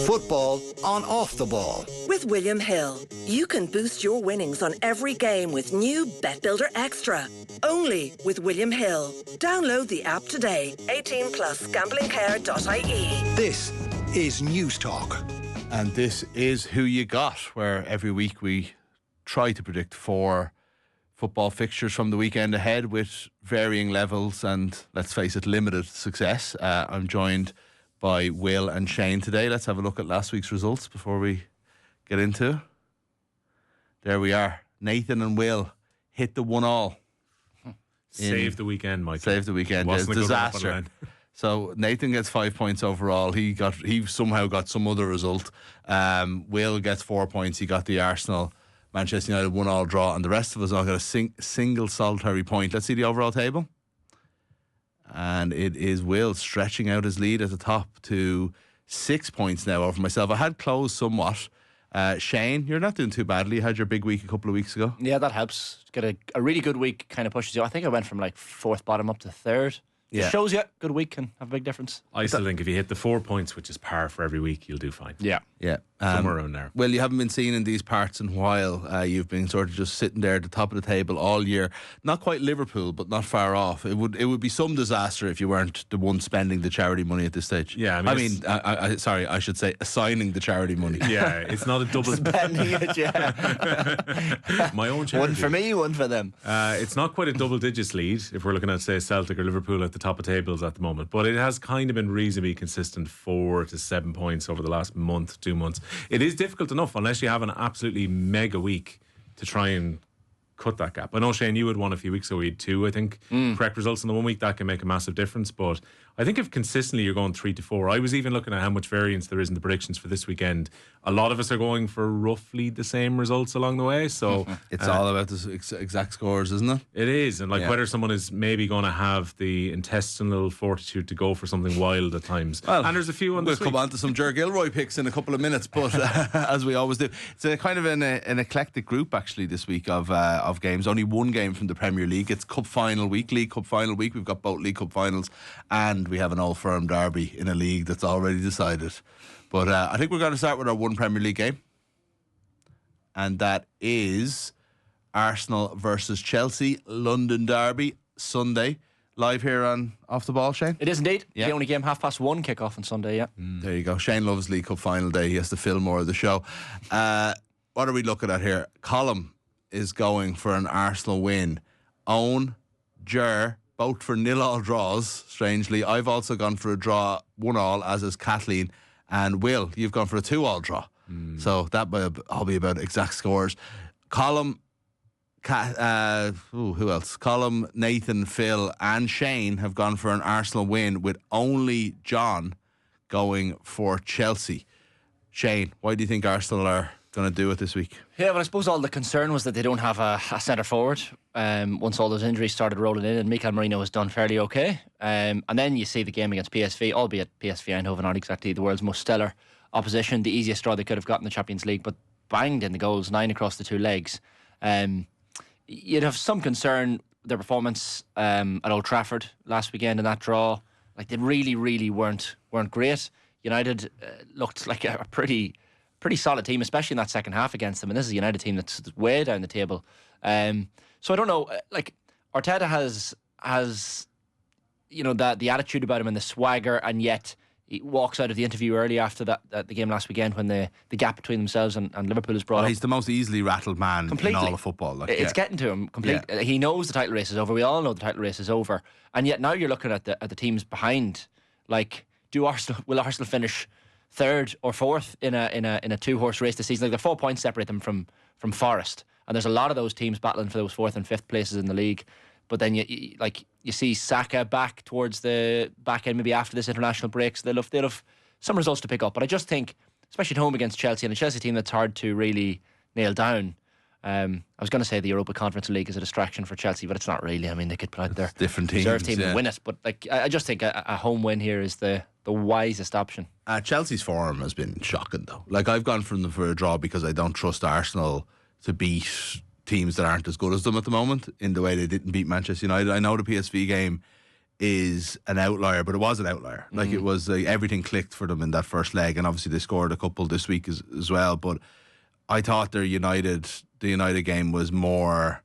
Football on Off the Ball. With William Hill, you can boost your winnings on every game with new Bet Builder Extra. Only with William Hill. Download the app today. 18 plus gamblingcare.ie. This is News Talk. And this is Who You Got, where every week we try to predict 4 football fixtures from the weekend ahead with varying levels and, let's face it, limited success. I'm joined by Will and Shane today. Let's have a look at last week's results before we get into it. There we are. Nathan and Will hit the 1-1. Save the weekend, Michael. Save the weekend. Wasn't a good Disaster. one. So Nathan gets 5 points overall. He somehow got some other result. Will gets 4 points. He got the Arsenal Manchester United 1-1 draw, and the rest of us all got a single solitary point. Let's see the overall table. And it is Will stretching out his lead at the top to 6 points now over myself. I had closed somewhat. Shane, you're not doing too badly. You had your big week a couple of weeks ago. Yeah, that helps. Get a really good week kind of pushes you. I think I went from like 4th bottom up to 3rd. Yeah. It shows you good week can have a big difference. I still think if you hit the 4 points, which is par for every week, you'll do fine. Yeah. Yeah. Somewhere around there. Well, you haven't been seen in these parts in a while. You've been sort of just sitting there at the top of the table all year. Not quite Liverpool, but not far off. It would be some disaster if you weren't the one spending the charity money at this stage. Yeah, I should say assigning the charity money. Yeah, it's not a double Spending it, yeah. My own charity. One for me, one for them. It's not quite a double digits lead if we're looking at, say, Celtic or Liverpool at the top of tables at the moment, but it has kind of been reasonably consistent, 4 to 7 points over the last month, 2 months. It is difficult enough unless you have an absolutely mega week to try and cut that gap. I know, Shane, you had one a few weeks ago. You had 2, I think, correct results in the 1 week. That can make a massive difference. But I think if consistently you're going 3 to 4, I was even looking at how much variance there is in the predictions for this weekend. A lot of us are going for roughly the same results along the way. So It's all about the exact scores, isn't it? it is. And whether someone is maybe going to have the intestinal fortitude to go for something wild at times. Well, and there's a few on we'll this come week. on to some Ger Gilroy picks in a couple of minutes, but as we always do, it's a kind of an eclectic group actually this week of games. Only one game from the Premier League. It's Cup Final week, League Cup Final week. We've got both League Cup finals, and we have an Old Firm derby in a league that's already decided. But I think we're going to start with our one Premier League game, and that is Arsenal versus Chelsea, London derby, Sunday. Live here on Off the Ball, Shane? It is indeed. Yeah. The only game 1:30 kick-off on Sunday, yeah. There you go. Shane loves League Cup final day. He has to fill more of the show. What are we looking at here? Colm is going for an Arsenal win. Owen, Ger, both for 0-0 draws, strangely. I've also gone for a draw, 1-1, as is Kathleen. And Will, you've gone for a 2-2 draw. So that will all be about exact scores. Colm, who else? Colm, Nathan, Phil and Shane have gone for an Arsenal win, with only John going for Chelsea. Shane, why do you think Arsenal are going to do it this week? Yeah, but I suppose all the concern was that they don't have a centre forward once all those injuries started rolling in, and Mikel Merino has done fairly okay. And then you see the game against PSV, albeit PSV Eindhoven aren't exactly the world's most stellar opposition, the easiest draw they could have got in the Champions League, but banged in the goals, 9 across the 2 legs. You'd have some concern their performance at Old Trafford last weekend in that draw. Like, they really weren't great. United looked like a pretty solid team, especially in that second half against them. And this is a United team that's way down the table. So I don't know. Like, Arteta has the attitude about him and the swagger, and yet he walks out of the interview early after the game last weekend when the gap between themselves and Liverpool is brought up. He's the most easily rattled man in all of football. It's getting to him completely. Yeah. He knows the title race is over. We all know the title race is over, and yet now you're looking at the teams behind. Like, will Arsenal finish 3rd or 4th in a 2-horse race this season? Like, the 4 points separate them from Forest, and there's a lot of those teams battling for those 4th and 5th places in the league. But then you see Saka back towards the back end, maybe after this international break, so they'll have some results to pick up. But I just think, especially at home against Chelsea, and a Chelsea team that's hard to really nail down. I was going to say the Europa Conference League is a distraction for Chelsea, but it's not really. I mean, they could put out their different teams, reserve team and win it. But I just think a home win here is the wisest option. Chelsea's form has been shocking, though. Like, I've gone from them for a draw because I don't trust Arsenal to beat teams that aren't as good as them at the moment in the way they didn't beat Manchester United. I know the PSV game is an outlier, but it was an outlier. Like it was everything clicked for them in that first leg, and obviously they scored a couple this week as well. But I thought the United game was more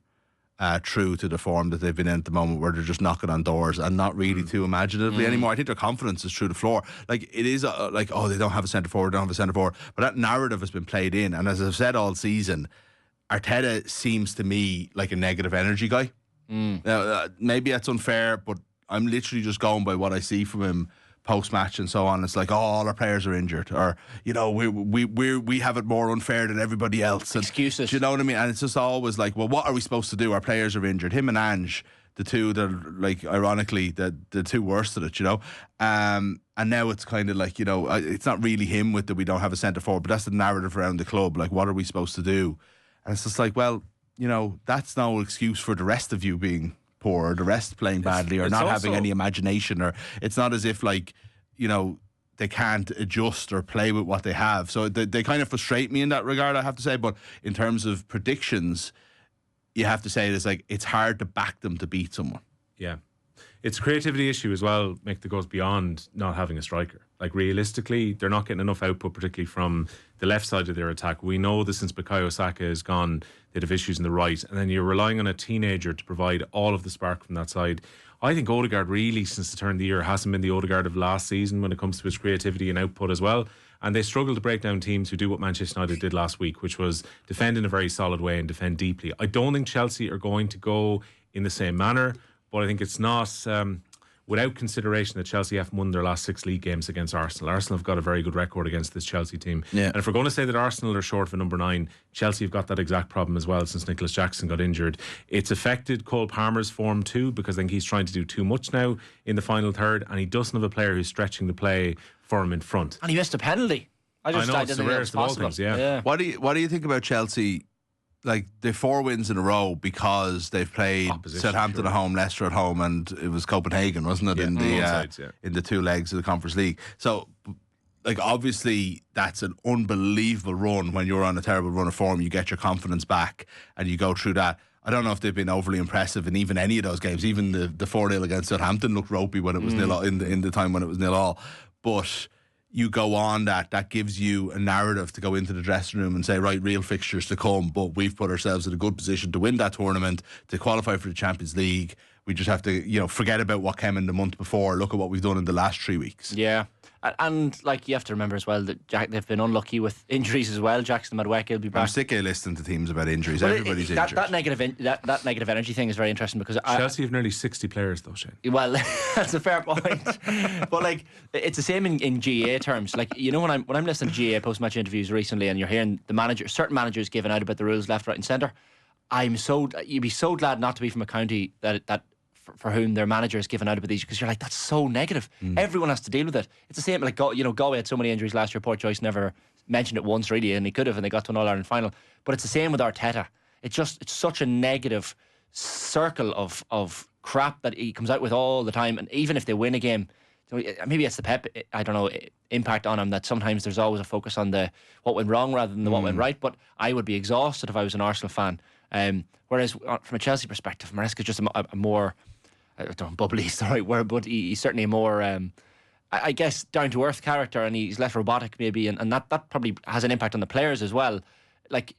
true to the form that they've been in at the moment, where they're just knocking on doors and not really too imaginatively anymore. I think their confidence is through the floor. Like it is like, oh, they don't have a centre forward, but that narrative has been played in. And as I've said all season, Arteta seems to me like a negative energy guy. Now, maybe that's unfair, but I'm literally just going by what I see from him post-match and so on. It's like, oh, all our players are injured, or we have it more unfair than everybody else. And, excuses. Do you know what I mean? And it's just always like, well, what are we supposed to do? Our players are injured. Him and Ange, the two that are, like, ironically, the two worst at it, and now it's kind of like, it's not really him with the we don't have a centre forward, but that's the narrative around the club. Like, what are we supposed to do? And it's just like, well, that's no excuse for the rest of you being poor, or the rest playing badly, or not having any imagination, or it's not as if, like, they can't adjust or play with what they have. So they kind of frustrate me in that regard, I have to say. But in terms of predictions, you have to say it's hard to back them to beat someone. Yeah. It's a creativity issue as well, Mick, that goes beyond not having a striker. Like, realistically, they're not getting enough output, particularly from the left side of their attack. We know that since Bukayo Saka has gone, they'd have issues in the right, and then you're relying on a teenager to provide all of the spark from that side. I think Odegaard really, since the turn of the year, hasn't been the Odegaard of last season when it comes to his creativity and output as well. And they struggle to break down teams who do what Manchester United did last week, which was defend in a very solid way and defend deeply. I don't think Chelsea are going to go in the same manner, but I think it's not without consideration that Chelsea have won their last 6 league games against Arsenal. Arsenal have got a very good record against this Chelsea team. Yeah. And if we're going to say that Arsenal are short of a number 9, Chelsea have got that exact problem as well since Nicholas Jackson got injured. It's affected Cole Palmer's form too, because I think he's trying to do too much now in the final third, and he doesn't have a player who's stretching the play for him in front. And he missed a penalty. I know, it's the rarest of all things, yeah. What do you think about Chelsea? Like, the 4 wins in a row because they've played Southampton at home, Leicester at home, and it was Copenhagen, wasn't it? Yeah, in the 2 legs of the Conference League. So, like, obviously that's an unbelievable run. When you're on a terrible run of form, you get your confidence back and you go through that. I don't know if they've been overly impressive in even any of those games. Even the 4-0 against Southampton looked ropey when it was 0 in the time when it was 0-0. But you go on that gives you a narrative to go into the dressing room and say, right, real fixtures to come, but we've put ourselves in a good position to win that tournament, to qualify for the Champions League. We just have to, forget about what came in the month before. Look at what we've done in the last 3 weeks. Yeah. And, like, you have to remember as well that they've been unlucky with injuries as well. Jackson Madueke will be back. I'm sick of listening to teams about injuries. Everybody's injured. That negative energy thing is very interesting, because Chelsea have nearly 60 players though, Shane. Well, that's a fair point. But, like, it's the same in GA terms. Like, when I'm listening to GA post-match interviews recently, and you're hearing certain managers giving out about the rules left, right and centre, you'd be so glad not to be from a county that for whom their manager is giving out about these, because you're like, that's so negative. Everyone has to deal with it. It's the same, like, Galway had so many injuries last year. Poor Joyce never mentioned it once, really, and he could have, and they got to an All-Ireland final. But it's the same with Arteta. It's such a negative circle of crap that he comes out with all the time. And even if they win a game, maybe it's the Pep, I don't know, impact on him, that sometimes there's always a focus on the what went wrong rather than the what went right. But I would be exhausted if I was an Arsenal fan. Whereas from a Chelsea perspective, Maresca's just a more, I don't know, bubbly is the right word, but he's certainly a more, I guess, down-to-earth character, and he's less robotic maybe, and that probably has an impact on the players as well. Like,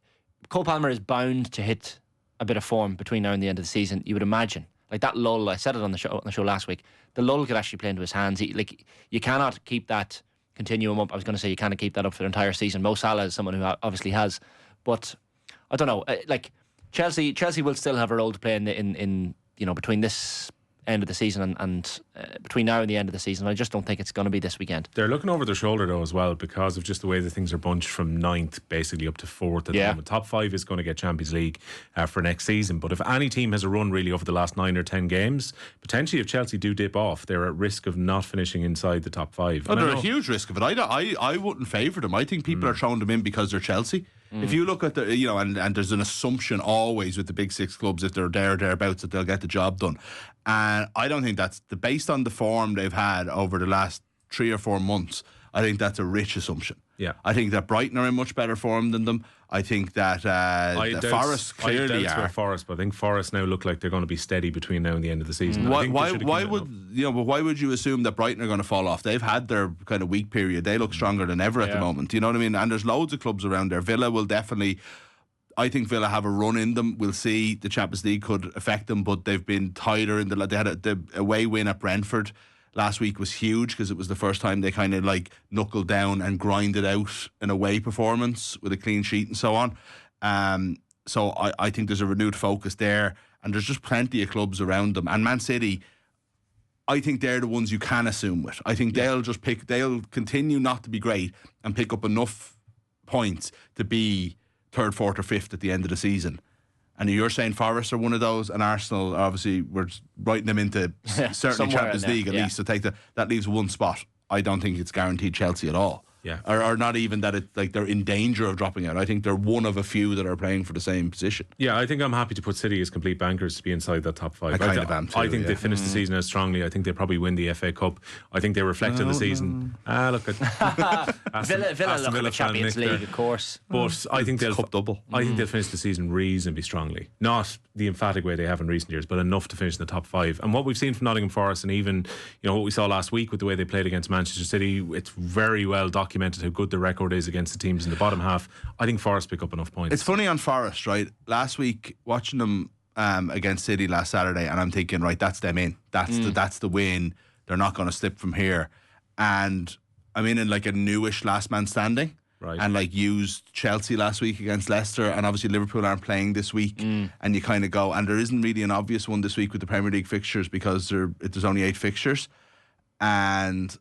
Cole Palmer is bound to hit a bit of form between now and the end of the season, you would imagine. Like, that lull, I said it on the show last week, the lull could actually play into his hands. You cannot keep that continuum up. I was going to say you cannot keep that up for the entire season. Mo Salah is someone who obviously has, but I don't know. Like, Chelsea will still have a role to play in between this end of the season and between now and the end of the season. I just don't think it's going to be this weekend. They're looking over their shoulder though as well, because of just the way that things are bunched from 9th basically up to 4th at the moment. Top 5 is going to get Champions League for next season, but if any team has a run really over the last 9 or 10 games, potentially if Chelsea do dip off, they're at risk of not finishing inside the top 5. Oh, they're a huge risk of it. I wouldn't favour them. I think people are throwing them in because they're Chelsea. If you look at the, and there's an assumption always with the big 6 clubs, if they're thereabouts, that they'll get the job done. And I don't think that's based on the form they've had over the last 3 or 4 months. I think that's a rich assumption. Yeah. I think that Brighton are in much better form than them. I think that Forest clearly are. Forest, but I think Forest now look like they're going to be steady between now and the end of the season. Why would you assume that Brighton are going to fall off? They've had their kind of weak period. They look stronger than ever at the moment. You know what I mean? And there's loads of clubs around there. Villa will definitely. I think Villa have a run in them. We'll see. The Champions League could affect them, but they've been tighter. They had the away win at Brentford last week was huge because it was the first time they kind of like knuckled down and grinded out an away performance with a clean sheet and so on. So I think there's a renewed focus there, and there's just plenty of clubs around them. And Man City, I think they're the ones you can assume with. I think they'll continue not to be great and pick up enough points to be third, fourth or fifth at the end of the season. And you're saying Forest are one of those, and Arsenal, obviously, we're writing them into certainly Champions League at least. So that leaves one spot. I don't think it's guaranteed Chelsea at all. Yeah. Or not even that it's like they're in danger of dropping out. I think they're one of a few that are playing for the same position. Yeah, I think I'm happy to put City as complete bankers to be inside that top five. I think they finished the season as strongly. I think they probably win the FA Cup. I think they reflect on the season. Look at Villa look at the Champions League, of course. But I think they'll Cup double. I think they'll finish the season reasonably strongly. Not the emphatic way they have in recent years, but enough to finish in the top five. And what we've seen from Nottingham Forest, and even what we saw last week with the way they played against Manchester City, it's very well documented how good the record is against the teams in the bottom half. I think Forest pick up enough points. It's funny on Forest, right? Last week, watching them against City last Saturday, and I'm thinking, right, that's them in. That's the win. They're not going to slip from here. And I'm in like a newish last man standing. Right. And like used Chelsea last week against Leicester, and obviously Liverpool aren't playing this week, and you kind of go, and there isn't really an obvious one this week with the Premier League fixtures because there's only 8 fixtures, and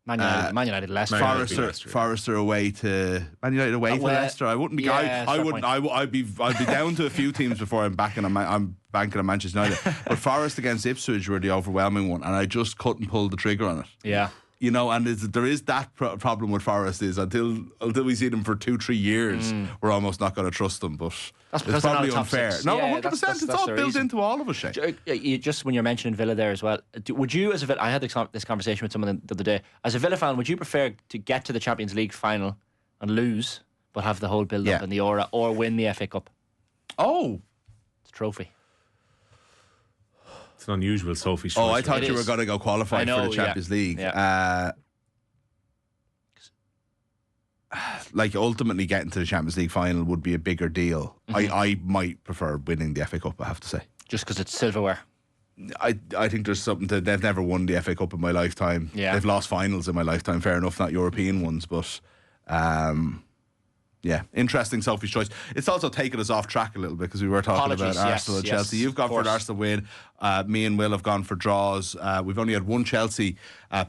Man United, Leicester. Forest are away to Man United to Leicester. I wouldn't be. Yeah, I'd be down to a few teams before I'm banking on Manchester United. But Forest against Ipswich were the overwhelming one, and I just couldn't pull the trigger on it. Yeah. And there is that problem with Forest is until we see them for 2-3 years, we're almost not going to trust them. But it's probably unfair. No, 100%. It's all built into all of us, Shane. Just when you're mentioning Villa there as well, would you, as a Villa, I had this conversation with someone the other day. As a Villa fan, would you prefer to get to the Champions League final and lose, but have the whole build up and the aura, or win the FA Cup? Oh, it's a trophy. It's an unusual Sophie. Oh, I thought you were going to go qualify for the Champions League. Yeah. Like ultimately getting to the Champions League final would be a bigger deal. I might prefer winning the FA Cup, I have to say. Just because it's silverware. I think there's something to. They've never won the FA Cup in my lifetime. Yeah. They've lost finals in my lifetime. Fair enough, not European ones, but yeah, interesting Sophie's choice. It's also taken us off track a little bit because we were talking about Arsenal and Chelsea. You've gone for an Arsenal win. Me and Will have gone for draws. We've only had one Chelsea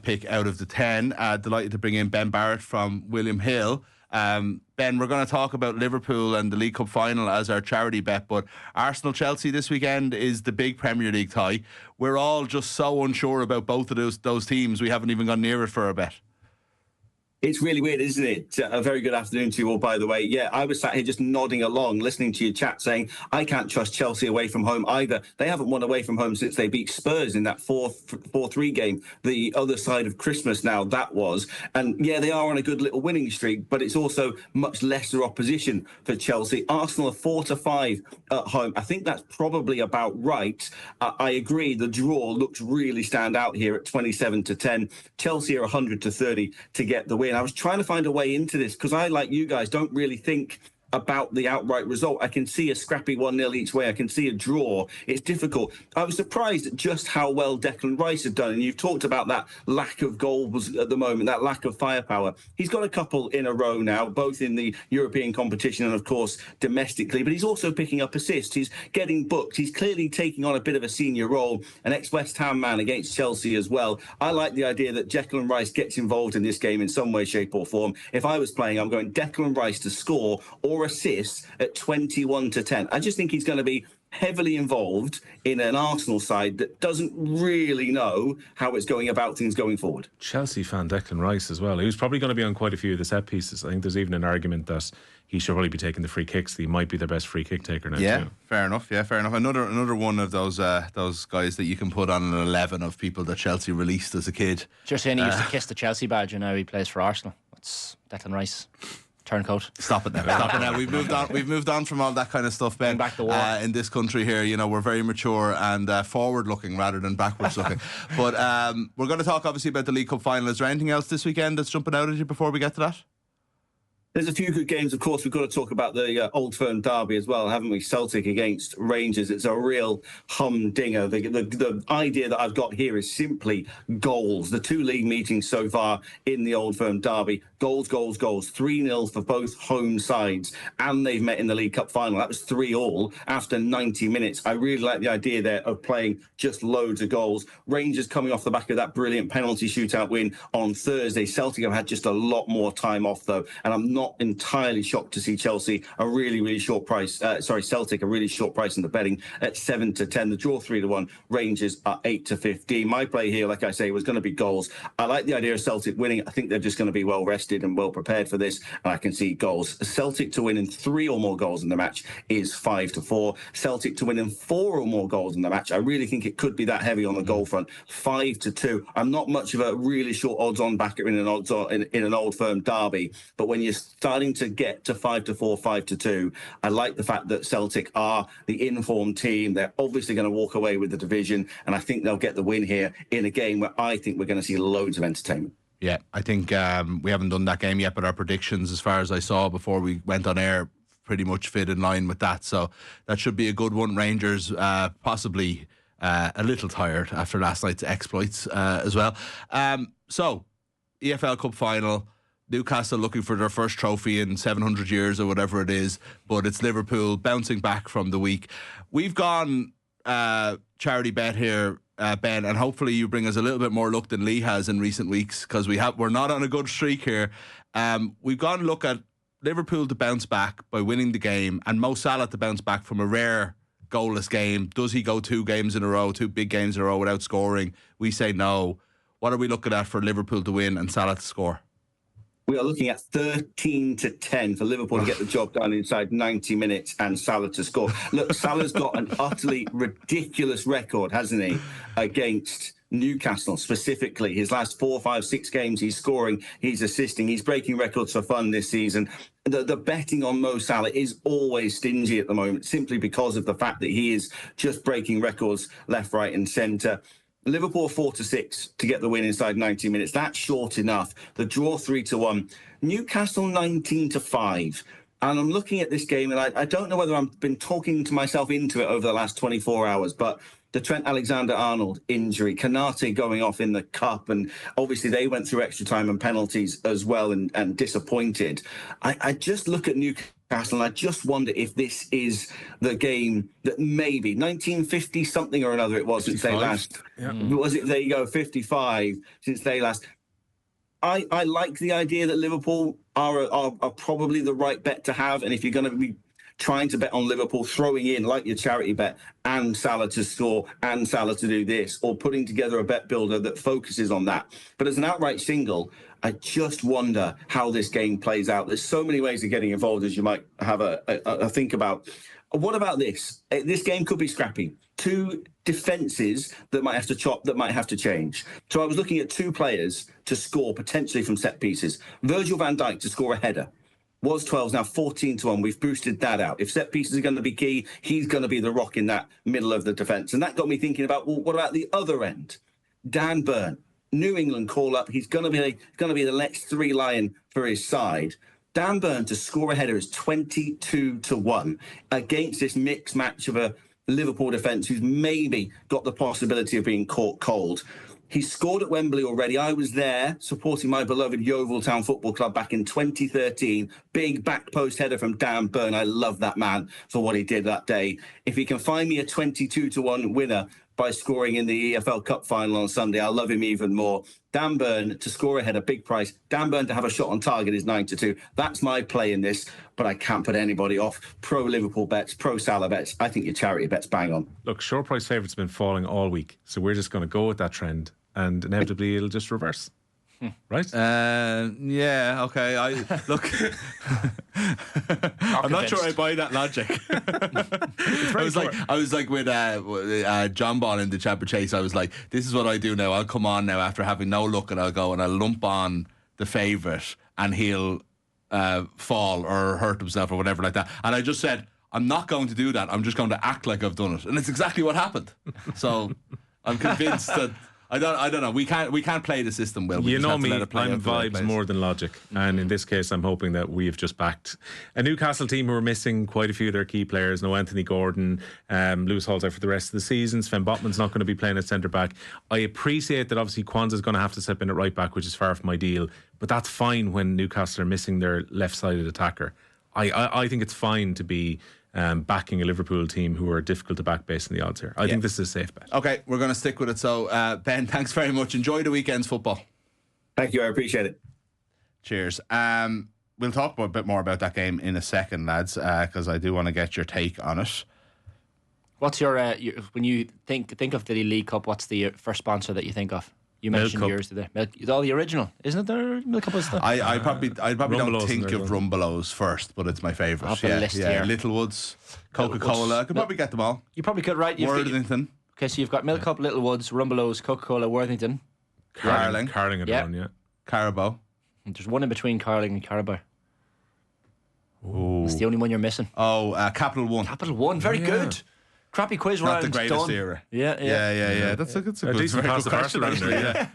pick out of the 10. Delighted to bring in Ben Barrett from William Hill. Ben, we're going to talk about Liverpool and the League Cup final as our charity bet, but Arsenal-Chelsea this weekend is the big Premier League tie. We're all just so unsure about both of those teams, we haven't even gone near it for a bet. It's really weird, isn't it? A very good afternoon to you all, by the way. Yeah, I was sat here just nodding along, listening to your chat, saying, I can't trust Chelsea away from home either. They haven't won away from home since they beat Spurs in that 4-3 game, the other side of Christmas now, that was. And yeah, they are on a good little winning streak, but it's also much lesser opposition for Chelsea. Arsenal are 4-5 at home. I think that's probably about right. I agree, the draw looks really stand out here at 27-10. Chelsea are 100-30 to get the win. I was trying to find a way into this because I, like you guys, don't really think about the outright result. I can see a scrappy 1-0 each way. I can see a draw. It's difficult. I was surprised at just how well Declan Rice had done. And you've talked about that lack of goals at the moment, that lack of firepower. He's got a couple in a row now, both in the European competition and, of course, domestically. But he's also picking up assists. He's getting booked. He's clearly taking on a bit of a senior role, an ex-West Ham man against Chelsea as well. I like the idea that Declan Rice gets involved in this game in some way, shape or form. If I was playing, I'm going Declan Rice to score or assists at 21-10. I just think he's going to be heavily involved in an Arsenal side that doesn't really know how it's going about things going forward. Chelsea fan Declan Rice as well. He was probably going to be on quite a few of the set pieces. I think there's even an argument that he should probably be taking the free kicks. He might be their best free kick taker now. Yeah, too. fair enough. Yeah, fair enough. Another one of those guys that you can put on an 11 of people that Chelsea released as a kid. Just saying he used to kiss the Chelsea badge and now he plays for Arsenal. It's Declan Rice. Turncoat. Stop it now. Stop it now. We've moved on from all that kind of stuff, Ben. Back the war. In this country here, we're very mature and forward-looking rather than backwards-looking. But we're going to talk obviously about the League Cup final. Is there anything else this weekend that's jumping out at you before we get to that? There's a few good games, of course. We've got to talk about the Old Firm derby as well, haven't we? Celtic against Rangers. It's a real humdinger. The idea that I've got here is simply goals. The two league meetings so far in the Old Firm derby, goals. 3-0 for both home sides. And they've met in the League Cup final. That was 3-3 after 90 minutes. I really like the idea there of playing just loads of goals. Rangers coming off the back of that brilliant penalty shootout win on Thursday. Celtic have had just a lot more time off, though. And I'm not entirely shocked to see Chelsea a really short price. Celtic a really short price in the betting at 7-10. The draw 3-1. Rangers are 8-15. My play here, like I say, was going to be goals. I like the idea of Celtic winning. I think they're just going to be well rested and well prepared for this, and I can see goals. Celtic to win in 3 or more goals in the match is 5-4. Celtic to win in 4 or more goals in the match, I really think it could be that heavy on the goal front. 5-2. I'm not much of a really short odds-on backer in an Old Firm derby, but when you're starting to get to 5-4, 5-2, I like the fact that Celtic are the informed team. They're obviously going to walk away with the division, and I think they'll get the win here in a game where I think we're going to see loads of entertainment. Yeah, I think we haven't done that game yet, but our predictions, as far as I saw before we went on air, pretty much fit in line with that. So that should be a good one. Rangers possibly a little tired after last night's exploits as well. So, EFL Cup final. Newcastle looking for their first trophy in 700 years or whatever it is, but it's Liverpool bouncing back from the week. We've gone charity bet here, Ben, and hopefully you bring us a little bit more luck than Lee has in recent weeks, because we're not on a good streak here. We've gone look at Liverpool to bounce back by winning the game, and Mo Salah to bounce back from a rare goalless game. Does he go 2 games in a row, 2 big games in a row without scoring? We say no. What are we looking at for Liverpool to win and Salah to score? We are looking at 13-10 for Liverpool to get the job done inside 90 minutes and Salah to score. Look, Salah's got an utterly ridiculous record, hasn't he, against Newcastle specifically. His last 4, 5, 6 games, he's scoring, he's assisting, he's breaking records for fun this season. The betting on Mo Salah is always stingy at the moment, simply because of the fact that he is just breaking records left, right and centre. Liverpool 4-6 to get the win inside 90 minutes. That's short enough. The draw 3-1. Newcastle 19-5. And I'm looking at this game, and I don't know whether I've been talking to myself into it over the last 24 hours, but the Trent Alexander-Arnold injury, Kanate going off in the cup, and obviously they went through extra time and penalties as well and disappointed. I just look at Newcastle and I just wonder if this is the game that maybe 1950 something or another it was 55. Since they last. Yeah. Was it? There you go, 55 since they last. I like the idea that Liverpool are probably the right bet to have, and if you're going to be trying to bet on Liverpool, throwing in like your charity bet and Salah to score and Salah to do this, or putting together a bet builder that focuses on that. But as an outright single, I just wonder how this game plays out. There's so many ways of getting involved, as you might have a think about. What about this? This game could be scrappy. 2 defences that might have to chop, that might have to change. So I was looking at 2 players to score potentially from set pieces. Virgil van Dijk to score a header. Was 12, now 14-1. We've boosted that out. If set pieces are going to be key, he's going to be the rock in that middle of the defence. And that got me thinking about, well, what about the other end? Dan Burn, New England call-up. He's going to be the next 3 lion for his side. Dan Burn to score a header is 22-1 against this mixed match of a Liverpool defence who's maybe got the possibility of being caught cold. He's scored at Wembley already. I was there supporting my beloved Yeovil Town Football Club back in 2013. Big back post header from Dan Burn. I love that man for what he did that day. If he can find me a 22-1 winner by scoring in the EFL Cup final on Sunday, I'll love him even more. Dan Burn to score a header, big price. Dan Burn to have a shot on target is 9-2. That's my play in this, but I can't put anybody off. Pro Liverpool bets, pro Salah bets. I think your charity bets bang on. Look, short price favourites have been falling all week, so we're just going to go with that trend, and inevitably it'll just reverse. Right? Yeah, okay. I'm not sure I buy that logic. I was like with John Ball in the Chamber Chase. I was like, this is what I do now. I'll come on now after having no luck, and I'll go and I'll lump on the favourite and he'll fall or hurt himself or whatever like that. And I just said, I'm not going to do that. I'm just going to act like I've done it. And it's exactly what happened. So I'm convinced that I don't know. We can't play the system well. We You just know have to me, let it play I'm out the right vibes place. more than logic. And in this case, I'm hoping that we have just backed a Newcastle team who are missing quite a few of their key players. No Anthony Gordon, Lewis Hall's out for the rest of the season. Sven Botman's not going to be playing at centre-back. I appreciate that obviously Kwanzaa's going to have to step in at right-back, which is far from ideal. But that's fine when Newcastle are missing their left-sided attacker. I think it's fine to be backing a Liverpool team who are difficult to back based on the odds here. I think this is a safe bet. Okay, we're going to stick with it. So, Ben, thanks very much. Enjoy the weekend's football. Thank you. I appreciate it. Cheers. We'll talk a bit more about that game in a second, lads, because I do want to get your take on it. What's your when you think of the League Cup? What's the first sponsor that you think of? You mentioned Cup. yours today. It's all the original, isn't it? There, Milk Cup was the. I probably don't Rumbelows think and of Rumbelows first, but it's my favourite. I'll put a list here. Littlewoods, Coca-Cola. I could probably get them all. You probably could, right? Worthington, Okay, so you've got Milk Cup, Littlewoods, Rumbelows, Coca-Cola, Worthington. Carling, Carling at Yeah. one, yeah. Carabao. And there's one in between Carling and Carabao. Oh, It's the only one you're missing. Capital One. Capital One, very good. Crappy quiz Not round. the greatest done. era. Yeah. That's a good, decent very pass good the first question, round actually, there, yeah.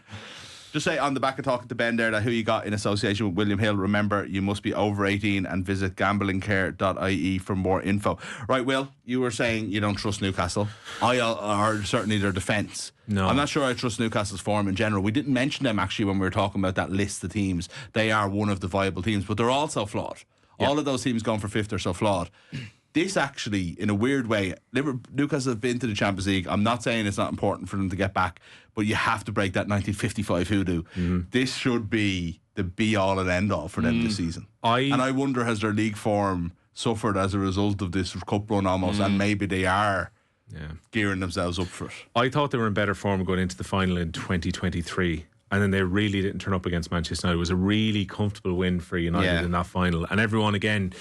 Just say on the back of talking to Ben there that who you got in association with William Hill. Remember, you must be over 18 and visit gamblingcare.ie for more info. Right, Will, you were saying you don't trust Newcastle. Or certainly their defence. No. I'm not sure I trust Newcastle's form in general. We didn't mention them actually when we were talking about that list of teams. They are one of the viable teams, but they're also flawed. Yeah. All of those teams going for fifth are so flawed. This actually, in a weird way, Newcastle have been to the Champions League. I'm not saying it's not important for them to get back, but you have to break that 1955 hoodoo. This should be the be-all and end-all for them this season. And I wonder, has their league form suffered as a result of this cup run almost, and maybe they are gearing themselves up for it. I thought they were in better form going into the final in 2023. And then they really didn't turn up against Manchester United. It was a really comfortable win for United in that final. And everyone, again,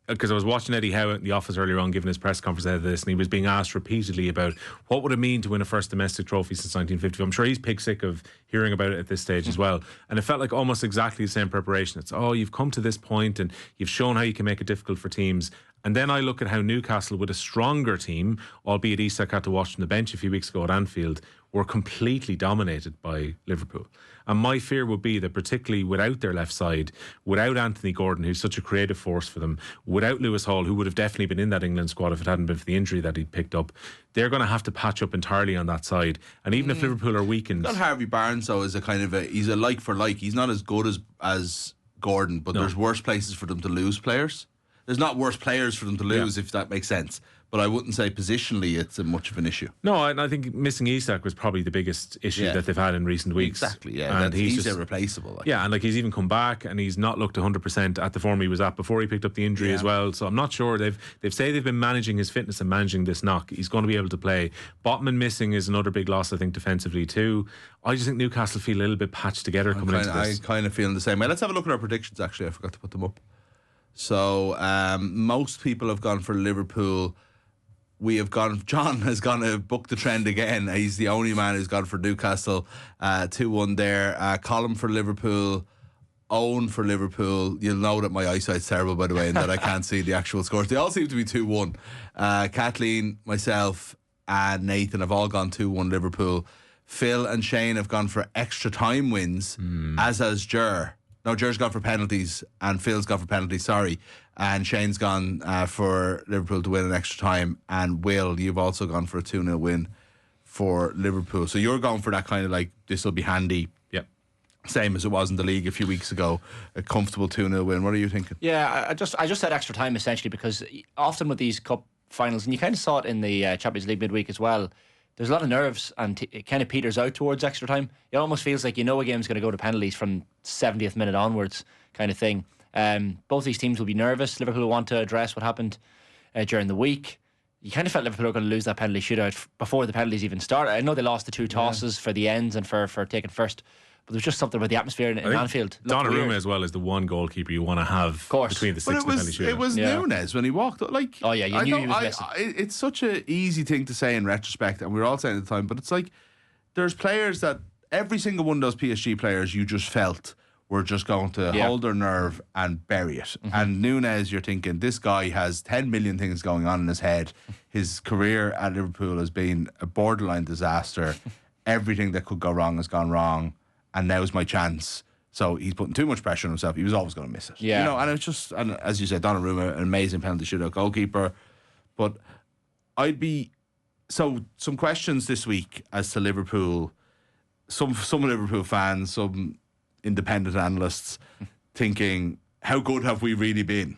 because I was watching Eddie Howe in the office earlier on giving his press conference out of this, and he was being asked repeatedly about what would it mean to win a first domestic trophy since 1950. I'm sure he's pig sick of hearing about it at this stage as well. And it felt like almost exactly the same preparation. It's, you've come to this point and you've shown how you can make it difficult for teams. And then I look at how Newcastle, with a stronger team, albeit Isak had to watch from the bench a few weeks ago at Anfield, were completely dominated by Liverpool. And my fear would be that particularly without their left side, without Anthony Gordon, who's such a creative force for them, without Lewis Hall, who would have definitely been in that England squad if it hadn't been for the injury that he'd picked up, they're going to have to patch up entirely on that side. And even if Liverpool are weakened... Not Harvey Barnes, though, is he's a like for like. He's not as good as Gordon, but there's worse places for them to lose players. There's not worse players for them to lose, if that makes sense. But I wouldn't say positionally it's much of an issue. No, and I think missing Isak was probably the biggest issue that they've had in recent weeks. Exactly, yeah. And he's irreplaceable. And he's even come back and he's not looked 100% at the form he was at before he picked up the injury as well. So I'm not sure. They've said they've been managing his fitness and managing this knock. He's going to be able to play. Botman missing is another big loss, I think, defensively too. I just think Newcastle feel a little bit patched together into this. I'm kind of feeling the same way. Let's have a look at our predictions, actually. I forgot to put them up. So most people have gone for Liverpool. John has gone to book the trend again. He's the only man who's gone for Newcastle. 2-1 there. Colin for Liverpool. Owen for Liverpool. You'll know that my eyesight's terrible, by the way, and that I can't see the actual scores. They all seem to be 2-1. Kathleen, myself, and Nathan have all gone 2-1 Liverpool. Phil and Shane have gone for extra time wins, as has Ger. No, Ger's gone for penalties and Phil's gone for penalties, sorry. And Shane's gone for Liverpool to win an extra time. And Will, you've also gone for a 2-0 win for Liverpool. So you're going for that kind of like, this will be handy. Yep. Same as it was in the league a few weeks ago. A comfortable 2-0 win. What are you thinking? Yeah, I just said extra time essentially because often with these cup finals, and you kind of saw it in the Champions League midweek as well, there's a lot of nerves and it kind of peters out towards extra time. It almost feels like a game's going to go to penalties from 70th minute onwards kind of thing. Both these teams will be nervous. Liverpool will want to address what happened during the week. You kind of felt Liverpool were going to lose that penalty shootout before the penalties even started. I know they lost the two tosses for the ends and for taking first, but there's just something about the atmosphere in Anfield. Donnarumma as well is the one goalkeeper you want to have between the six and the penalty shootout. It was Nunes when he walked up. Like, oh yeah, you knew he was missing. It's such an easy thing to say in retrospect, and we were all saying at the time, but it's like there's players that every single one of those PSG players you just felt were just going to hold their nerve and bury it. And Núñez, you're thinking, this guy has 10 million things going on in his head. His career at Liverpool has been a borderline disaster. Everything that could go wrong has gone wrong, and now's my chance. So he's putting too much pressure on himself. He was always going to miss it. Yeah. You know, and it's just, and as you said, Donnarumma, an amazing penalty shootout goalkeeper. But some questions this week as to Liverpool. Some Liverpool fans, some independent analysts thinking, how good have we really been?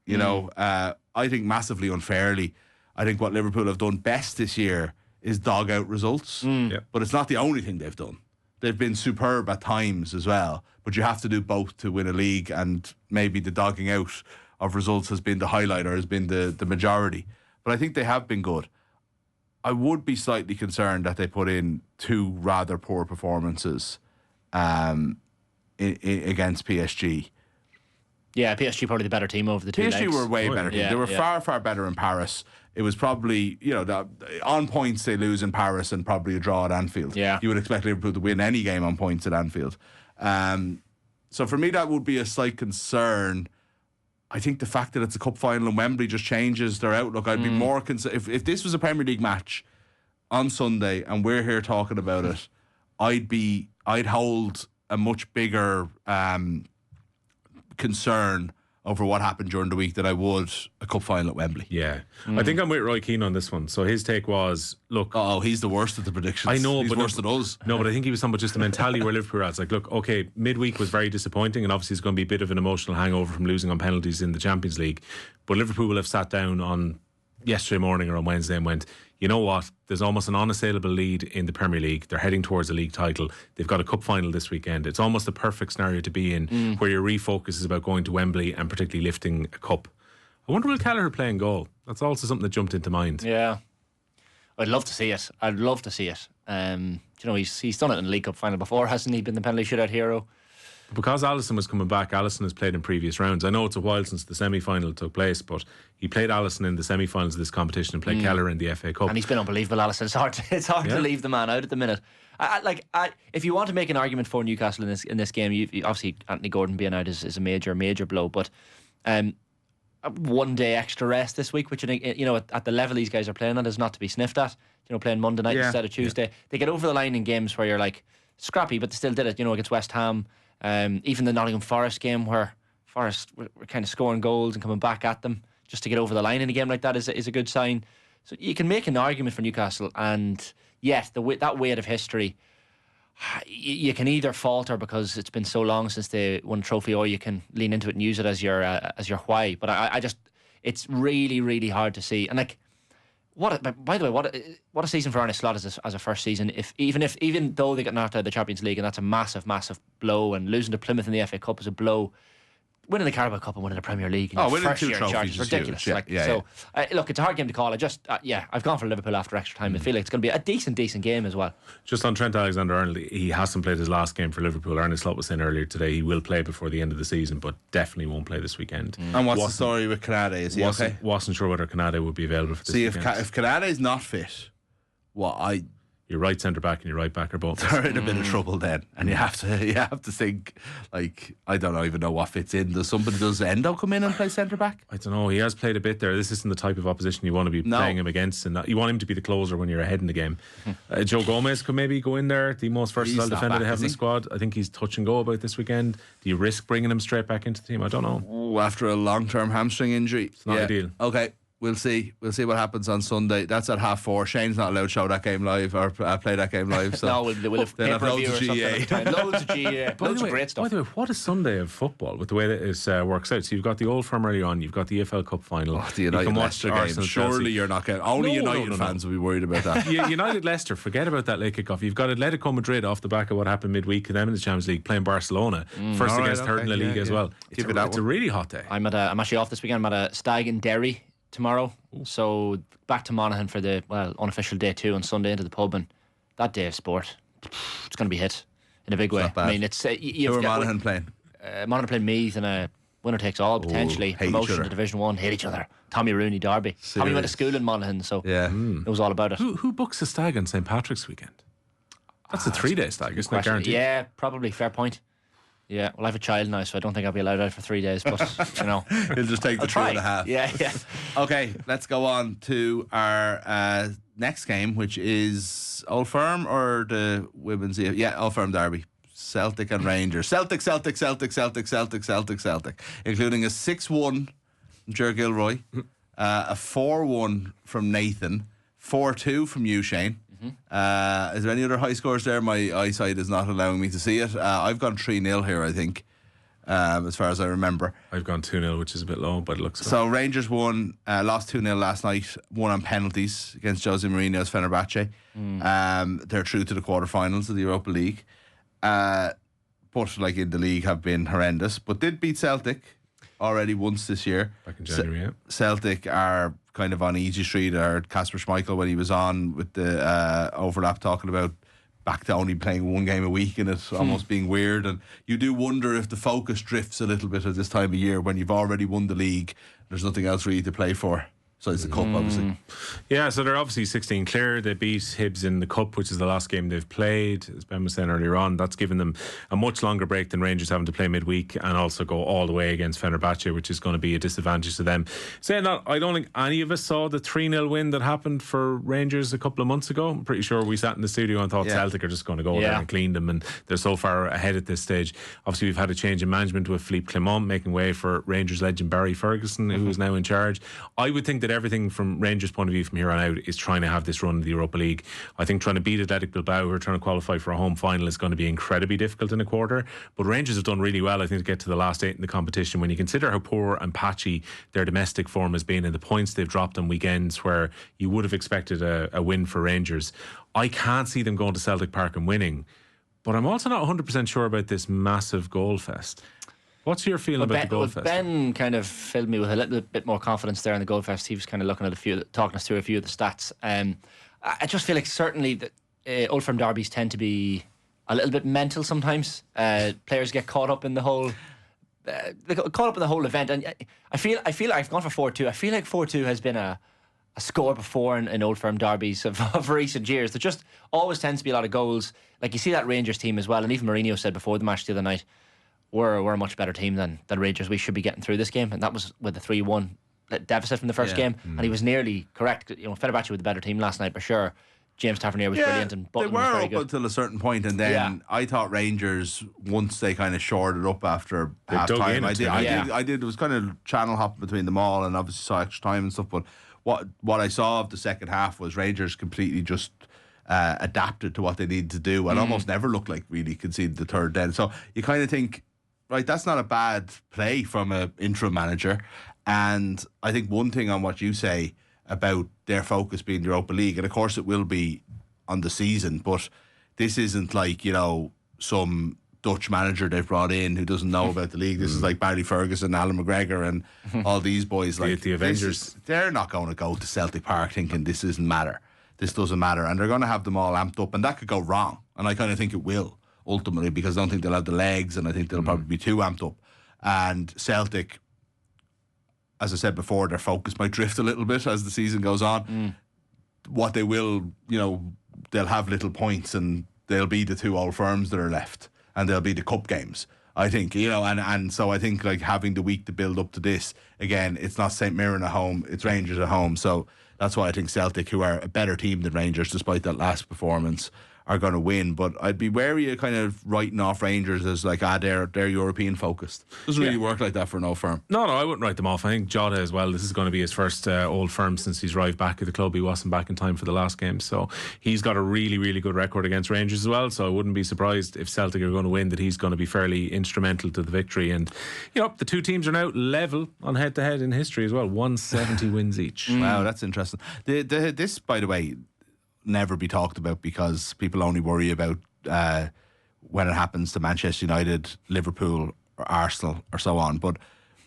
You know, I think massively unfairly. I think what Liverpool have done best this year is dog out results. But it's not the only thing they've done. They've been superb at times as well, but you have to do both to win a league, and maybe the dogging out of results has been the highlight, or has been the majority. But I think they have been good. I would be slightly concerned that they put in 2 rather poor performances against PSG. Yeah, PSG probably the better team over the two PSG legs. were way better team. They were far better in Paris. It was probably, you know, on points they lose in Paris and probably a draw at Anfield. Yeah. You would expect Liverpool to win any game on points at Anfield. So for me, that would be a slight concern. I think the fact that it's a cup final in Wembley just changes their outlook. I'd be more concerned if this was a Premier League match on Sunday and we're here talking about it. I'd hold a much bigger concern over what happened during the week than I would a cup final at Wembley. Yeah. I think I'm with Roy Keane on this one. So his take was, look... Oh, he's the worst at the predictions. I know, he's but worse than us. No, but I think he was talking about just the mentality where Liverpool are at. It's like, look, okay, midweek was very disappointing, and obviously it's going to be a bit of an emotional hangover from losing on penalties in the Champions League. But Liverpool will have sat down on yesterday morning or on Wednesday and went, you know what, there's almost an unassailable lead in the Premier League. They're heading towards a league title. They've got a cup final this weekend. It's almost the perfect scenario to be in, where your refocus is about going to Wembley and particularly lifting a cup. I wonder, will O'Callaghan play in goal? That's also something that jumped into mind. Yeah. I'd love to see it. You know, he's done it in the League Cup final before, hasn't he? Been the penalty shootout hero. Because Alisson was coming back, Alisson has played in previous rounds. I know it's a while since the semi-final took place, but he played Alisson in the semi-finals of this competition and played Keller in the FA Cup. And he's been unbelievable, Alisson. It's hard to leave the man out at the minute. If you want to make an argument for Newcastle in this game, you obviously Anthony Gordon being out is a major blow, but 1 day extra rest this week, which, you know, at the level these guys are playing at, is not to be sniffed at. You know, playing Monday night instead of Tuesday. They get over the line in games where you're like, scrappy, but they still did it, you know, against West Ham. Even the Nottingham Forest game, where Forest were kind of scoring goals and coming back at them, just to get over the line in a game like that is a good sign. So you can make an argument for Newcastle, and yes, that weight of history, you can either falter because it's been so long since they won a trophy, or you can lean into it and use it as your why. But I just, it's really hard to see. And like, by the way, what a season for Arne Slot as a first season. Even though they got knocked out of the Champions League, and that's a massive blow, and losing to Plymouth in the FA Cup is a blow, winning the Carabao Cup and winning the Premier League in winning first 2 year in charge is ridiculous. Huge. Look, it's a hard game to call. I've gone for Liverpool after extra time. I feel like it's going to be a decent game as well. Just on Trent Alexander-Arnold, he hasn't played his last game for Liverpool. Arne Slot was saying earlier today he will play before the end of the season, but definitely won't play this weekend. And what's the story with Canade? Is he okay? Wasn't sure whether Canade would be available for this weekend. If Canade is not fit, your right centre back and your right back are both. They're in a bit of trouble then, and you have to think, like, I don't even know what fits in. Does Endo come in and play centre back? I don't know. He has played a bit there. This isn't the type of opposition you want to be playing him against, and you want him to be the closer when you're ahead in the game. Joe Gomez could maybe go in there, the most versatile defender they have in the squad. I think he's touch and go about this weekend. Do you risk bringing him straight back into the team? I don't know. Ooh, after a long-term hamstring injury, it's not ideal. Okay. We'll see what happens on Sunday. That's at 4:30. Shane's not allowed to show that game live or play that game live. So no, we'll have pay-per-view or something. Loads of GA. Loads of great stuff. By the way, what a Sunday of football with the way that it works out. So you've got the Old Firm early on, you've got the EFL Cup final. The United Leicester game. Surely Chelsea. You're not getting... Only United fans will be worried about that. United Leicester, forget about that late kickoff. You've got Atletico Madrid off the back of what happened midweek, and them in the Champions League playing Barcelona. First against third in the league as well. It's a really hot day. I'm actually off this weekend. I'm at a stag in Derry tomorrow. So back to Monaghan for the unofficial day 2 on Sunday, into the pub, and that day of sport, it's going to be hit in a big way. I mean, it's who are Monaghan playing? Monaghan playing Meath in a winner takes all potentially. Promotion to Division 1, hate each other. Tommy Rooney derby. Tommy went to school in Monaghan, so it was all about it. Who books a stag on St Patrick's weekend? That's a 3-day stag, isn't it? Guaranteed. Yeah, probably. Fair point. Yeah, well, I have a child now, so I don't think I'll be allowed out for 3 days. But He'll just take the I'll try. 2.5. Yeah. Okay, let's go on to our next game, which is Old Firm or the women's. Old Firm derby. Celtic and Rangers. Celtic, including a 6-1 from Ger Gilroy, a 4-1 from Nathan, 4-2 from you, Shane. Is there any other high scores there? My eyesight is not allowing me to see it. I've gone 3-0 here, I think, as far as I remember. I've gone 2-0, which is a bit low, but it looks so. Rangers won, lost 2-0 last night, won on penalties against Jose Mourinho's Fenerbahce. They're through to the quarterfinals of the Europa League. But like in the league have been horrendous, but did beat Celtic already once this year. Back in January, Celtic are kind of on easy street, or Kasper Schmeichel when he was on with the overlap talking about back to only playing one game a week and it almost being weird. And you do wonder if the focus drifts a little bit at this time of year when you've already won the league. There's nothing else really to play for. So it's the Cup, obviously. Yeah, so they're obviously 16 clear. They beat Hibs in the Cup, which is the last game they've played. As Ben was saying earlier on, that's given them a much longer break than Rangers having to play midweek and also go all the way against Fenerbahce, which is going to be a disadvantage to them. Saying that, I don't think any of us saw the 3-0 win that happened for Rangers a couple of months ago. I'm pretty sure we sat in the studio and thought Celtic are just going to go there and clean them, and they're so far ahead at this stage. Obviously, we've had a change in management with Philippe Clement making way for Rangers legend Barry Ferguson, who is now in charge. I would think that everything from Rangers' point of view from here on out is trying to have this run in the Europa League. I think trying to beat Athletic Bilbao, who are trying to qualify for a home final, is going to be incredibly difficult in a quarter. But Rangers have done really well, I think, to get to the last 8 in the competition. When you consider how poor and patchy their domestic form has been and the points they've dropped on weekends where you would have expected a win for Rangers, I can't see them going to Celtic Park and winning. But I'm also not 100% sure about this massive goal fest. What's your feeling about the goal fest? Ben kind of filled me with a little bit more confidence there in the goal fest. He was kind of looking at talking us through a few of the stats. I just feel like certainly that Old Firm derbies tend to be a little bit mental sometimes. Players get caught up in the whole. They got caught up in the whole event, and I feel I've gone for 4-2. I feel like 4-2 has been a score before in Old Firm derbies of recent years. There just always tends to be a lot of goals. Like you see that Rangers team as well, and even Mourinho said before the match the other night, we're a much better team than Rangers. We should be getting through this game, and that was with a 3-1 deficit from the first game, and he was nearly correct. Fenerbahce were the better team last night for sure. James Tavernier was brilliant, and Butland was very good. They were up until a certain point, and then I thought Rangers, once they kind of shored it up after half time, I did. It was kind of channel hopping between them all, and obviously saw extra time and stuff. But what I saw of the second half was Rangers completely just adapted to what they needed to do, and almost never looked like really conceded the third then. So you kind of think, right, that's not a bad play from an interim manager. And I think one thing on what you say about their focus being the Europa League, and of course it will be on the season, but this isn't like, some Dutch manager they've brought in who doesn't know about the league. This is like Barry Ferguson, Alan McGregor and all these boys. Like the Avengers. They're not going to go to Celtic Park thinking this doesn't matter. This doesn't matter. And they're going to have them all amped up, and that could go wrong. And I kind of think it will, ultimately, because I don't think they'll have the legs, and I think they'll probably be too amped up. And Celtic, as I said before, their focus might drift a little bit as the season goes on. What they will, they'll have little points, and they'll be the two Old Firms that are left, and they'll be the cup games, I think, and so I think like having the week to build up to this, again, it's not St Mirren at home, it's Rangers at home, so that's why I think Celtic, who are a better team than Rangers despite that last performance, are going to win. But I'd be wary of kind of writing off Rangers as like, they're European focused. Doesn't really work like that for an Old Firm. No, I wouldn't write them off. I think Jota as well, this is going to be his first Old Firm since he's arrived back at the club. He wasn't back in time for the last game, so he's got a really, really good record against Rangers as well, so I wouldn't be surprised if Celtic are going to win, that he's going to be fairly instrumental to the victory. And the two teams are now level on head-to-head in history as well, 170 wins each. Wow, that's interesting. This, by the way, never be talked about because people only worry about when it happens to Manchester United, Liverpool or Arsenal or so on. But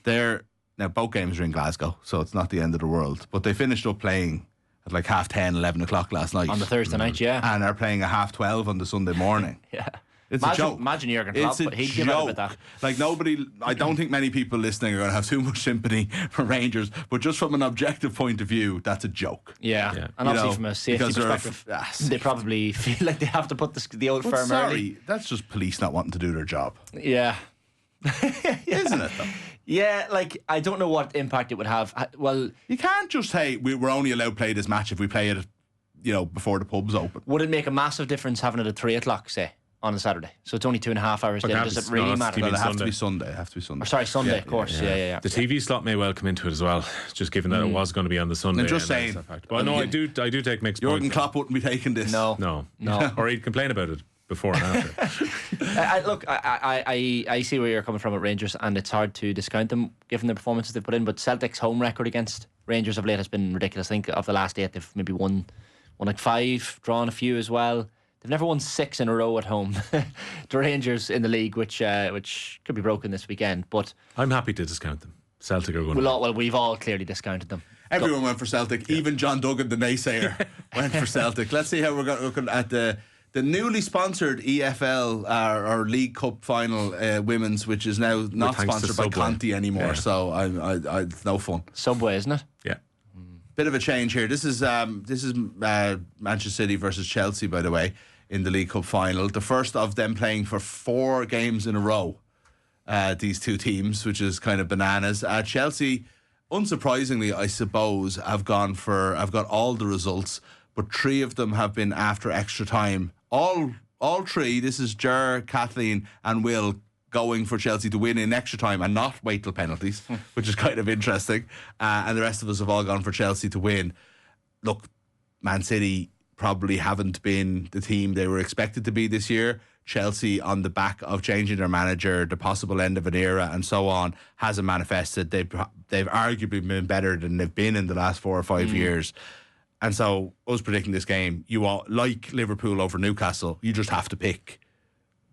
now both games are in Glasgow, so it's not the end of the world. But they finished up playing at like 10:30, 11 o'clock last night. On the Thursday night, and are playing at 12:30 on the Sunday morning. It's a joke. Imagine Jurgen Klopp, but he'd give out about that. Like I don't think many people listening are going to have too much sympathy for Rangers, but just from an objective point of view, that's a joke. Yeah. And obviously from a safety perspective, they probably feel like they have to put the Old Firm early. That's just police not wanting to do their job. Yeah. Isn't it though? Yeah, like I don't know what impact it would have. Well, You can't just say we're only allowed to play this match if we play it, before the pubs open. would it make a massive difference having it at 3 o'clock, say, on a Saturday? So it's only 2.5 hours later. Does it really matter? Well, it has to be Sunday. Sunday. Or sorry, Sunday, of course. Yeah. The TV slot may well come into it as well, just given that it was going to be on the Sunday. I'm just saying. But no, I do take Mick's point. Jurgen Klopp wouldn't be taking this. No. Or he'd complain about it before and after. I see where you're coming from at Rangers, and it's hard to discount them given the performances they've put in. But Celtic's home record against Rangers of late has been ridiculous. I think of the last 8, they've maybe won like 5, drawn a few as well. They've never won 6 in a row at home. The Rangers in the league, which could be broken this weekend. But I'm happy to discount them. Celtic are going we've all clearly discounted them. Everyone went for Celtic. Even John Duggan, the naysayer, went for Celtic. Let's see how we're looking at the newly sponsored EFL or League Cup final women's, which is now not sponsored by Conti anymore. Yeah. So it's no fun. Subway, isn't it? Yeah. Bit of a change here. This is Manchester City versus Chelsea, by the way, in the League Cup final. The first of them playing for 4 games in a row. These two teams, which is kind of bananas. Chelsea, unsurprisingly, I suppose, have got all the results, but 3 of them have been after extra time. All 3. This is Ger, Kathleen, and Will going for Chelsea to win in extra time and not wait till penalties, which is kind of interesting. And the rest of us have all gone for Chelsea to win. Look, Man City probably haven't been the team they were expected to be this year. Chelsea, on the back of changing their manager, the possible end of an era and so on, hasn't manifested. They've arguably been better than they've been in the last 4 or 5 years. And so, us predicting this game, you all, like Liverpool over Newcastle, you just have to pick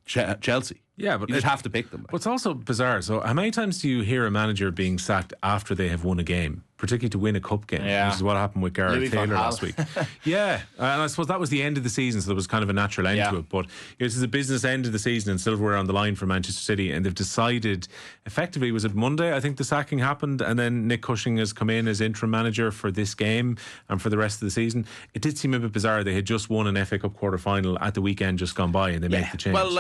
Chelsea. Yeah, but you just have to pick them. What's also bizarre, so how many times do you hear a manager being sacked after they have won a game, particularly to win a cup game? Yeah. Which is what happened with Gareth Taylor last week. Yeah, and I suppose that was the end of the season, so there was kind of a natural end to it. But this is a business end of the season, and silverware on the line for Manchester City, and they've decided, effectively, was it Monday? I think the sacking happened, and then Nick Cushing has come in as interim manager for this game and for the rest of the season. It did seem a bit bizarre. They had just won an FA Cup quarter final at the weekend just gone by, and they made the change. Well,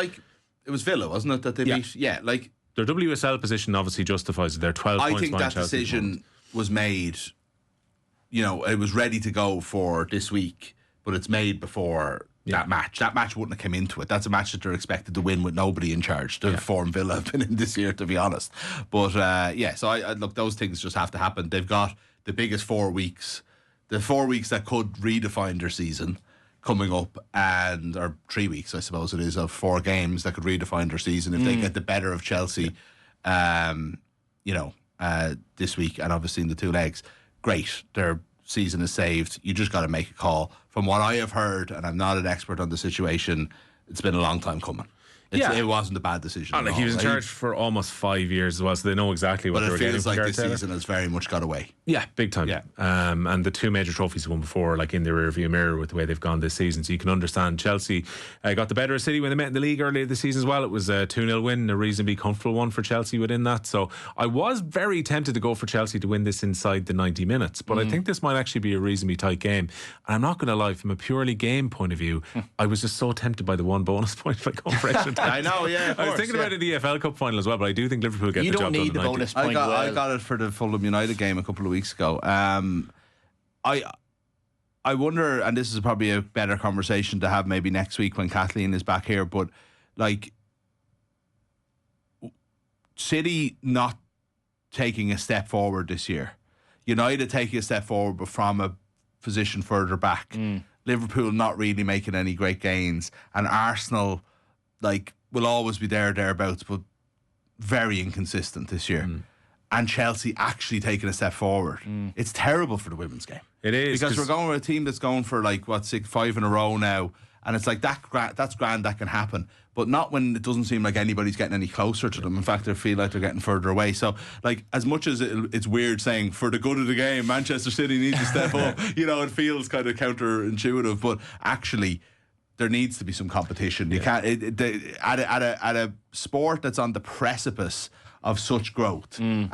it was Villa, wasn't it, that they beat? Yeah, their WSL position obviously justifies it. They're 12 points behind Chelsea. I think that decision was made, it was ready to go for this week, but it's made before that match. That match wouldn't have come into it. That's a match that they're expected to win with nobody in charge. The form Villa have been in this year, to be honest. But so I look, those things just have to happen. They've got the biggest 4 weeks, the 4 weeks that could redefine their season coming up, or 3 weeks, I suppose it is, of 4 games that could redefine their season if they get the better of Chelsea, this week, and obviously in the 2 legs. Great, their season is saved. You just got to make a call. From what I have heard, and I'm not an expert on the situation, it's been a long time coming. It wasn't a bad decision. He was in charge for almost 5 years as well, so they know exactly what they were getting. But it feels like this season has very much got away. Yeah, big time. Yeah. And the 2 major trophies they won before, in the rearview mirror with the way they've gone this season. So you can understand Chelsea got the better of City when they met in the league earlier this season as well. It was a 2-0 win, a reasonably comfortable one for Chelsea within that. So I was very tempted to go for Chelsea to win this inside the 90 minutes, but I think this might actually be a reasonably tight game. And I'm not going to lie, from a purely game point of view, I was just so tempted by the 1 bonus point for going for extra time. I know, yeah. I was thinking about the EFL Cup final as well, but I do think Liverpool get the job done. You don't need the bonus point. I got it for the Fulham United game a couple of weeks ago. I wonder, and this is probably a better conversation to have maybe next week when Kathleen is back here, but City not taking a step forward this year, United taking a step forward but from a position further back, Liverpool not really making any great gains, and Arsenal will always be thereabouts, but very inconsistent this year. And Chelsea actually taking a step forward. It's terrible for the women's game. It is. Because we're going with a team that's going for 5 in a row now, and it's that's grand, that can happen, but not when it doesn't seem like anybody's getting any closer to them. In fact, they feel like they're getting further away. So as much as it's weird saying for the good of the game Manchester City needs to step up, it feels kind of counterintuitive, but actually there needs to be some competition. You can't at a sport that's on the precipice of such growth, and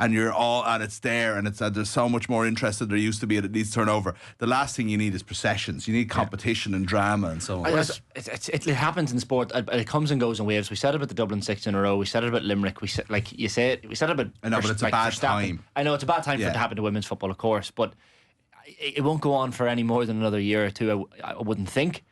it's there, and there's so much more interest than there used to be, and it needs to turn over. The last thing you need is processions. You need competition and drama and so on. It happens in sport. It comes and goes in waves. We said about the Dublin 6 in a row. We said it about Limerick. We said about. I know, but it's a bad time. I know it's a bad time for it to happen to women's football, of course, but it won't go on for any more than another year or two. I wouldn't think.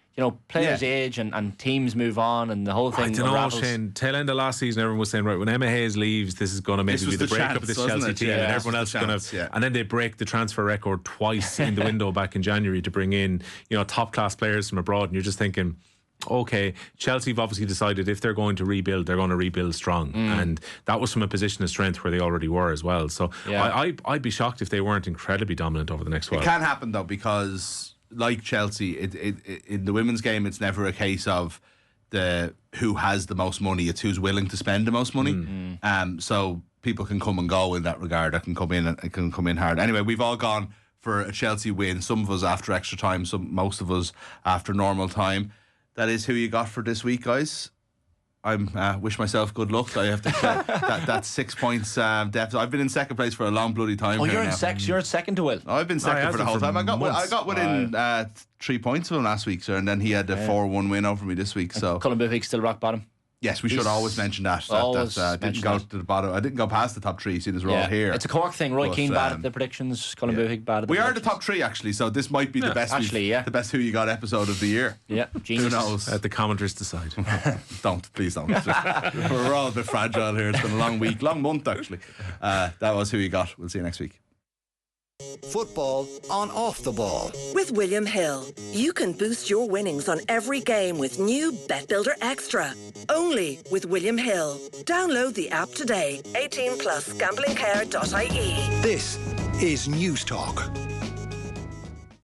Players age and teams move on, and the whole thing. I don't know, Shane. Tail end of last season, everyone was saying, right, when Emma Hayes leaves, this is going to maybe be the breakup of this Chelsea team, and everyone else is going to. And then they break the transfer record twice in the window back in January to bring in, top class players from abroad, and you're just thinking, okay, Chelsea have obviously decided if they're going to rebuild, they're going to rebuild strong, and that was from a position of strength where they already were as well. So I'd be shocked if they weren't incredibly dominant over the next while. It can happen though, because like Chelsea, in the women's game, it's never a case of who has the most money. It's who's willing to spend the most money. So people can come and go in that regard. It can come in hard. Anyway, we've all gone for a Chelsea win. Some of us after extra time. Most of us after normal time. That is who you got for this week, guys. I wish myself good luck. I have to that's 6 points deficit. I've been in second place for a long bloody time. Oh, you're in second. You're in second to Will. I've been second for the whole time. I got within 3 points of him last week, sir, and then he had a 4-1 win over me this week. So Cullen Buvig still rock bottom. Yes, we should always mention that. Didn't go to the bottom. I didn't go past the top three, seeing as we're all here. It's a Cork thing. Roy Keane bad at the predictions. Colin Buvig bad at the predictions. We are the top three, actually, so this might be the best. The best Who You Got episode of the year. Yeah, genius. Who knows? Let the commenters decide. Please don't. We're all a bit fragile here. It's been a long week, long month, actually. That was Who You Got. We'll see you next week. Football on Off the Ball. With William Hill, you can boost your winnings on every game with new Bet Builder Extra. Only with William Hill. Download the app today. 18 plus gamblingcare.ie. This is News Talk.